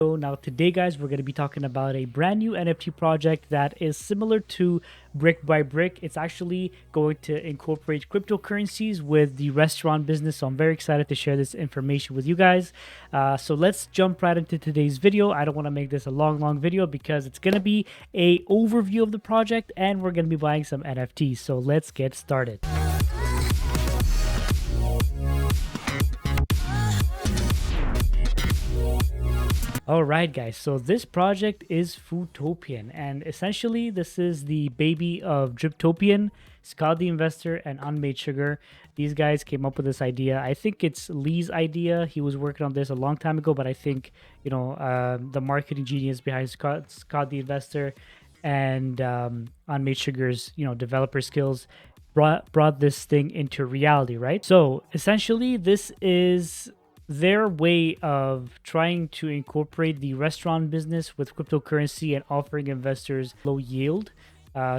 Now today guys, we're going to be talking about a brand new NFT project that is similar to Brick by Brick. It's actually going to incorporate cryptocurrencies with the restaurant business, so I'm very excited to share this information with you guys. So let's jump right into today's video. I don't want to make this a long video because it's going to be a overview of the project and we're going to be buying some NFTs. So let's get started. All right, guys, so this project is Foodtopian, and essentially this is the baby of Driptopian, Scott the Investor, and Unmade Sugar. These guys came up with this idea. I think it's Lee's idea. He was working on this a long time ago, but I think, the marketing genius behind Scott the Investor and Unmade Sugar's, developer skills brought this thing into reality, right? So essentially, this is their way of trying to incorporate the restaurant business with cryptocurrency and offering investors low yield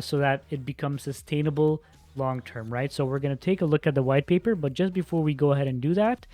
so that it becomes sustainable long term, right? So we're going to take a look at the white paper, but just before we go ahead and do that,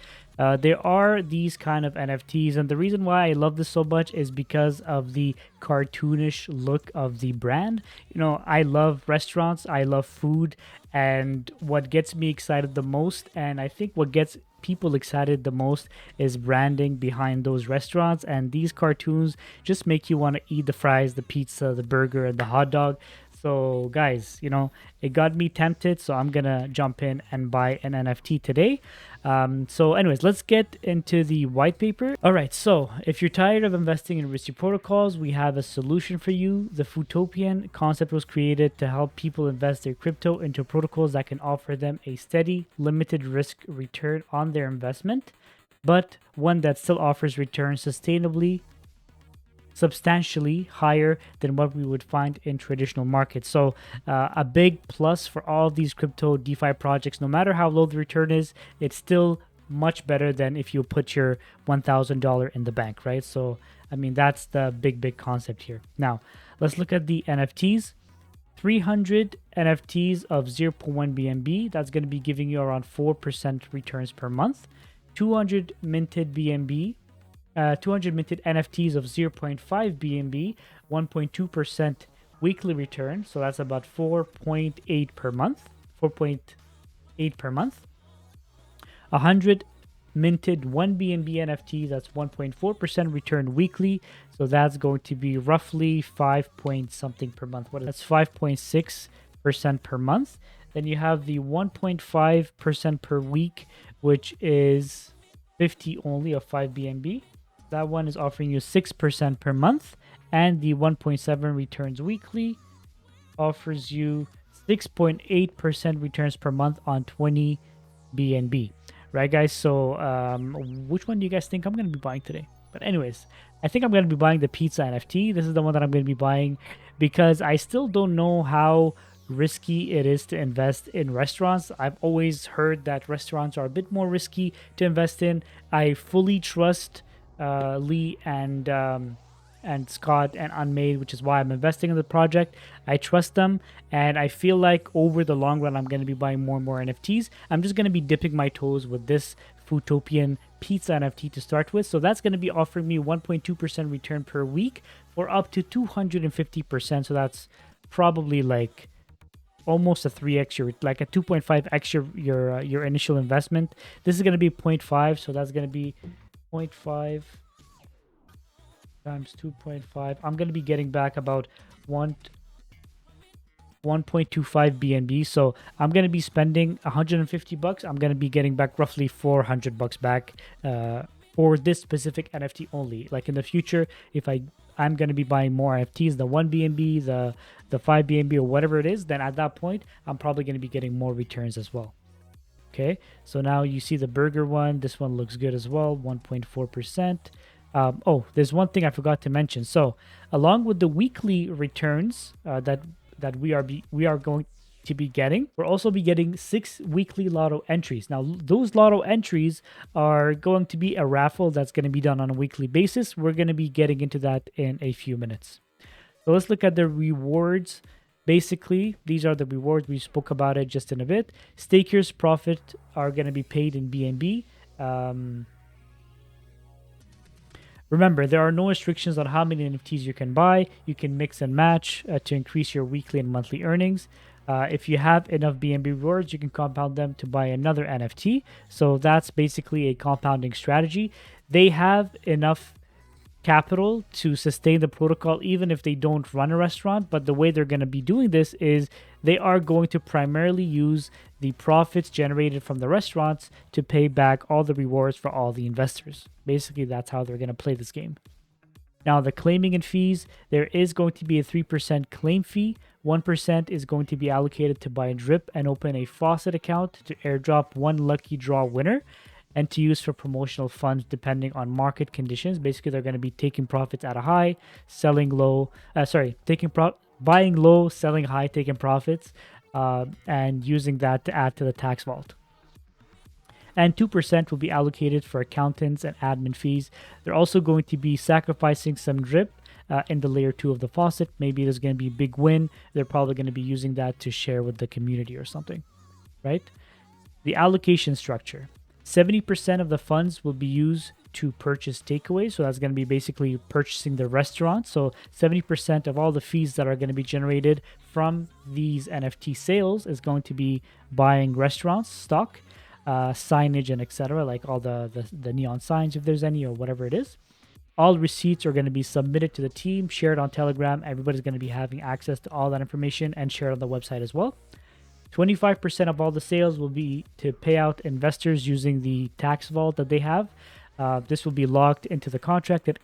there are these kind of NFTs, and the reason why I love this so much is because of the cartoonish look of the brand. I love restaurants, I love food, and what gets me excited the most, and I think what gets people excited the most, is branding behind those restaurants, and these cartoons just make you want to eat the fries, the pizza, the burger, and the hot dog. So guys, it got me tempted, so I'm gonna jump in and buy an NFT today. So anyways, let's get into the white paper. All right, so if you're tired of investing in risky protocols, we have a solution for you. The Foodtopian concept was created to help people invest their crypto into protocols that can offer them a steady, limited risk return on their investment, but one that still offers returns substantially higher than what we would find in traditional markets. So a big plus for all of these crypto DeFi projects, no matter how low the return is, it's still much better than if you put your $1,000 in the bank, right? So, I mean, that's the big concept here. Now, let's look at the NFTs. 300 NFTs of 0.1 BNB, that's going to be giving you around 4% returns per month. 200 minted BNB, 200 minted NFTs of 0.5 BNB, 1.2% weekly return. So that's about 4.8 per month. 4.8 per month. 100 minted 1 BNB NFTs, that's 1.4% return weekly. So that's going to be roughly 5 point something per month. That's 5.6% per month. Then you have the 1.5% per week, which is 50 only of 5 BNB. That one is offering you 6% per month, and the 1.7 returns weekly offers you 6.8% returns per month on 20 BNB. Right, guys? So which one do you guys think I'm going to be buying today? But anyways, I think I'm going to be buying the pizza NFT. This is the one that I'm going to be buying because I still don't know how risky it is to invest in restaurants. I've always heard that restaurants are a bit more risky to invest in. I fully trust Lee and Scott and Unmade, which is why I'm investing in the project. I trust them, and I feel like over the long run, I'm going to be buying more and more NFTs. I'm just going to be dipping my toes with this Foodtopian pizza NFT to start with. So that's going to be offering me 1.2% return per week for up to 250%. So that's probably like almost a 3x, like a 2.5x your initial investment. This is going to be 0.5, so that's going to be 0.5 times 2.5. I'm going to be getting back about 1.25 BNB. So I'm going to be spending 150 bucks. I'm going to be getting back roughly 400 bucks back for this specific NFT only. Like in the future, if I'm going to be buying more NFTs, the 1 BNB, the 5 BNB, or whatever it is, then at that point, I'm probably going to be getting more returns as well. Okay, so now you see the burger one. This one looks good as well, 1.4%. Oh, there's one thing I forgot to mention. So along with the weekly returns that we are going to be getting, we'll also be getting 6 weekly Lotto entries. Now, those Lotto entries are going to be a raffle that's going to be done on a weekly basis. We're going to be getting into that in a few minutes. So let's look at the rewards. Basically, these are the rewards. We spoke about it just in a bit. Stakers' profit are going to be paid in BNB. Remember, there are no restrictions on how many NFTs you can buy. You can mix and match to increase your weekly and monthly earnings. If you have enough BNB rewards, you can compound them to buy another NFT. So that's basically a compounding strategy. They have enough capital to sustain the protocol even if they don't run a restaurant, but the way they're going to be doing this is they are going to primarily use the profits generated from the restaurants to pay back all the rewards for all the investors. Basically, that's how they're going to play this game. Now, the claiming and fees, there is going to be a 3% claim fee. 1% is going to be allocated to buy Drip and open a faucet account to airdrop one lucky draw winner and to use for promotional funds depending on market conditions. Basically, they're going to be taking profits at a high, selling low, buying low, selling high, taking profits, and using that to add to the tax vault. And 2% will be allocated for accountants and admin fees. They're also going to be sacrificing some drip in the layer 2 of the faucet. Maybe there's going to be a big win. They're probably going to be using that to share with the community or something, right? The allocation structure. 70% of the funds will be used to purchase takeaways. So that's going to be basically purchasing the restaurant. So 70% of all the fees that are going to be generated from these NFT sales is going to be buying restaurants, stock, signage, and etc. Like all the neon signs, if there's any, or whatever it is. All receipts are going to be submitted to the team, shared on Telegram. Everybody's going to be having access to all that information and shared on the website as well. 25% of all the sales will be to pay out investors using the tax vault that they have. This will be logged into the contract that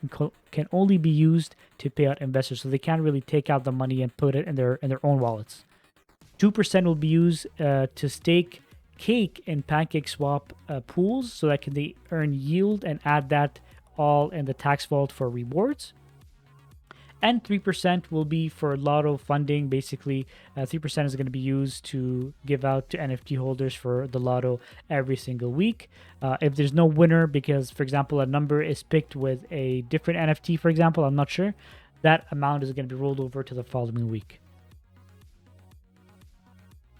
can only be used to pay out investors, so they can't really take out the money and put it in their own wallets. 2% will be used to stake cake in PancakeSwap pools, so that they earn yield and add that all in the tax vault for rewards. And 3% will be for Lotto funding. Basically, 3% is going to be used to give out to NFT holders for the Lotto every single week. If there's no winner, because, for example, a number is picked with a different NFT, for example, I'm not sure, that amount is going to be rolled over to the following week.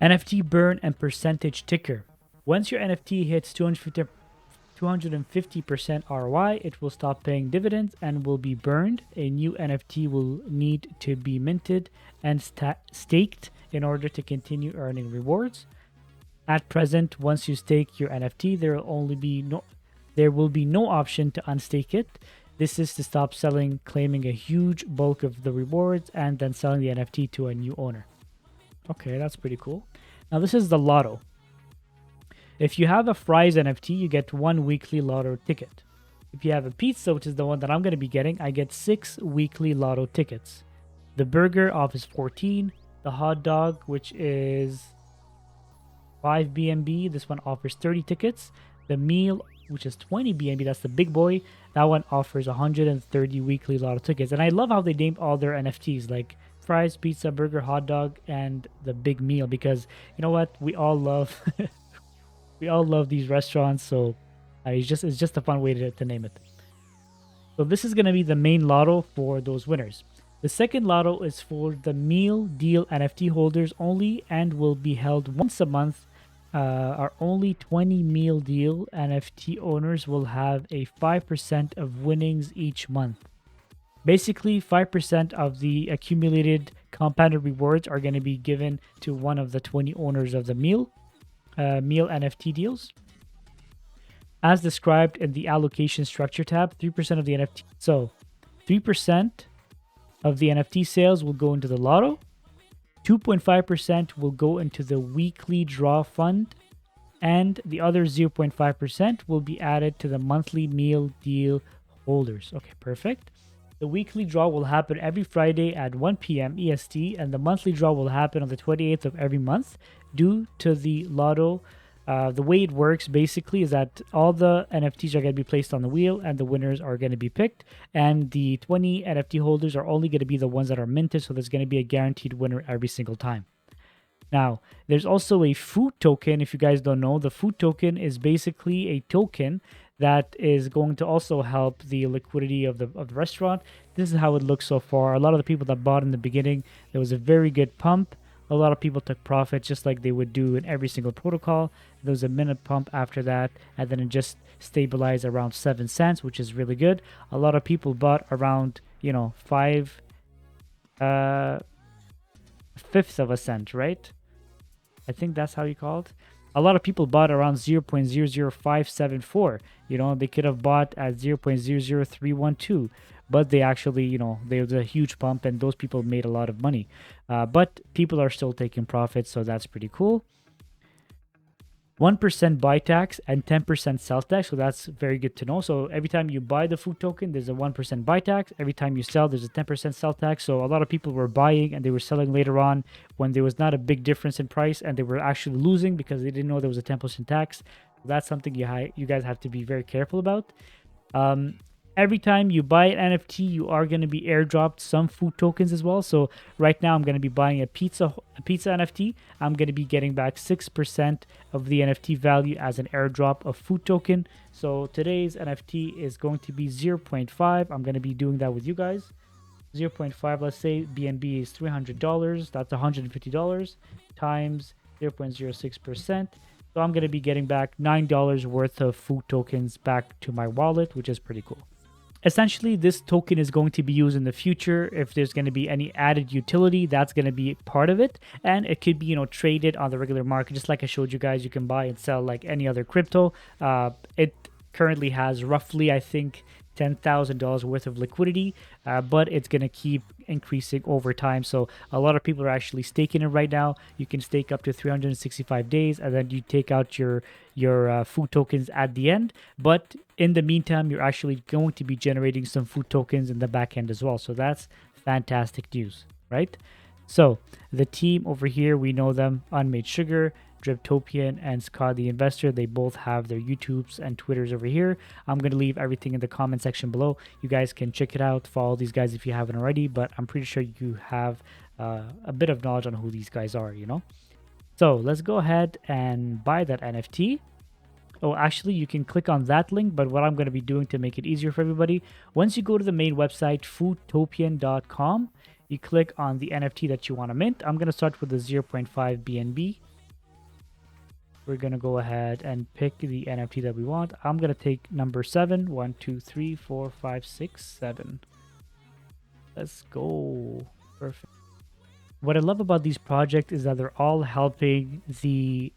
NFT burn and percentage ticker. Once your NFT hits 250% ROI, it will stop paying dividends and will be burned. A new NFT will need to be minted and staked in order to continue earning rewards. At present, once you stake your NFT, there will be no option to unstake it. This is to stop selling, claiming a huge bulk of the rewards, and then selling the NFT to a new owner. Okay, that's pretty cool. Now this is the Lotto. If you have a fries NFT, you get 1 weekly Lotto ticket. If you have a pizza, which is the one that I'm going to be getting, I get 6 weekly Lotto tickets. The burger offers 14. The hot dog, which is 5 BNB, this one offers 30 tickets. The meal, which is 20 BNB, that's the big boy, that one offers 130 weekly Lotto tickets. And I love how they named all their NFTs, like fries, pizza, burger, hot dog, and the big meal, because you know what? We all love... We all love these restaurants, so it's just a fun way to name it. So this is going to be the main Lotto for those winners. The second Lotto is for the meal deal NFT holders only and will be held once a month. Our only 20 meal deal NFT owners will have a 5% of winnings each month. Basically, 5% of the accumulated compounded rewards are going to be given to one of the 20 owners of the meal NFT deals. As described in the allocation structure tab, 3% of the NFT. So 3% of the NFT sales will go into the Lotto. 2.5% will go into the weekly draw fund. And the other 0.5% will be added to the monthly meal deal holders. Okay, perfect. The weekly draw will happen every Friday at 1 p.m. EST, and the monthly draw will happen on the 28th of every month. Due to the Lotto, the way it works basically is that all the NFTs are going to be placed on the wheel and the winners are going to be picked. And the 20 NFT holders are only going to be the ones that are minted, so there's going to be a guaranteed winner every single time. Now, there's also a food token. If you guys don't know, the food token is basically a token that is going to also help the liquidity of the restaurant. This is how it looks so far. A lot of the people that bought in the beginning, there was a very good pump. a lot of people took profits just like they would do in every single protocol. There was a minute pump after that, and then it just stabilized around 7 cents, which is really good. A lot of people bought around, you know, 5 fifths of a cent, right? I think that's how you call it. A lot of people bought around 0.00574. You know, they could have bought at 0.00312, but they actually, you know, there was a huge pump and those people made a lot of money. But people are still taking profits, so that's pretty cool. 1% buy tax and 10% sell tax, so that's very good to know. So every time you buy the food token, there's a 1% buy tax. Every time you sell, there's a 10% sell tax. So a lot of people were buying and they were selling later on when there was not a big difference in price, and they were actually losing because they didn't know there was a 10% tax. So that's something you guys have to be very careful about. Every time you buy an NFT, you are going to be airdropped some food tokens as well. So right now I'm going to be buying a pizza NFT. I'm going to be getting back 6% of the NFT value as an airdrop of food token. So today's NFT is going to be 0.5. I'm going to be doing that with you guys. 0.5, let's say BNB is $300. That's $150 times 0.06%. So I'm going to be getting back $9 worth of food tokens back to my wallet, which is pretty cool. Essentially, this token is going to be used in the future. If there's going to be any added utility, that's going to be part of it. And it could be, you know, traded on the regular market. Just like I showed you guys, you can buy and sell like any other crypto. It currently has roughly, I think, $10,000 worth of liquidity, but it's going to keep increasing over time. So a lot of people are actually staking it right now. You can stake up to 365 days, and then you take out your food tokens at the end. But in the meantime, you're actually going to be generating some food tokens in the back end as well. So that's fantastic news, right? So the team over here, we know them, Unmade Sugar, Driptopian, and Scott the Investor. They both have their YouTubes and Twitters over here. I'm going to leave everything in the comment section below. You guys can check it out, follow these guys if you haven't already, but I'm pretty sure you have a bit of knowledge on who these guys are, you know? So let's go ahead and buy that NFT. Oh, actually, you can click on that link, but what I'm going to be doing to make it easier for everybody, once you go to the main website, foodtopian.com, you click on the NFT that you want to mint. I'm going to start with the 0.5 BNB. We're going to go ahead and pick the NFT that we want. I'm going to take number 7. 1, 2, 3, 4, 5, 6, 7. Let's go. Perfect. What I love about these projects is that they're all helping the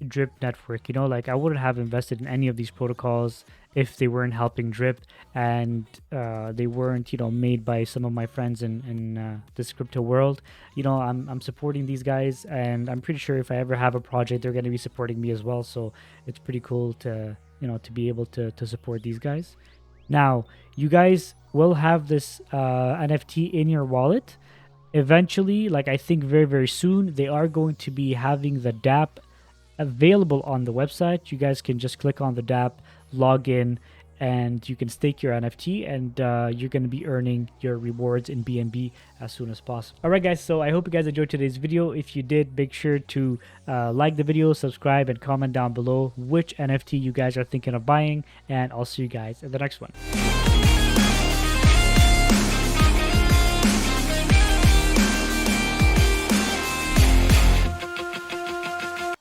Drip network. You know, like I wouldn't have invested in any of these protocols if they weren't helping Drip, and they weren't, you know, made by some of my friends in this crypto world. You know, I'm supporting these guys, and I'm pretty sure if I ever have a project, they're going to be supporting me as well. So it's pretty cool to, you know, to be able to support these guys. Now, you guys will have this NFT in your wallet eventually. Like I think very, very soon, they are going to be having the DApp available on the website. You guys can just click on the DApp, log in, and you can stake your NFT, and you're going to be earning your rewards in BNB as soon as possible. All right, guys, so I hope you guys enjoyed today's video. If you did, make sure to like the video, subscribe, and comment down below which NFT you guys are thinking of buying, and I'll see you guys in the next one.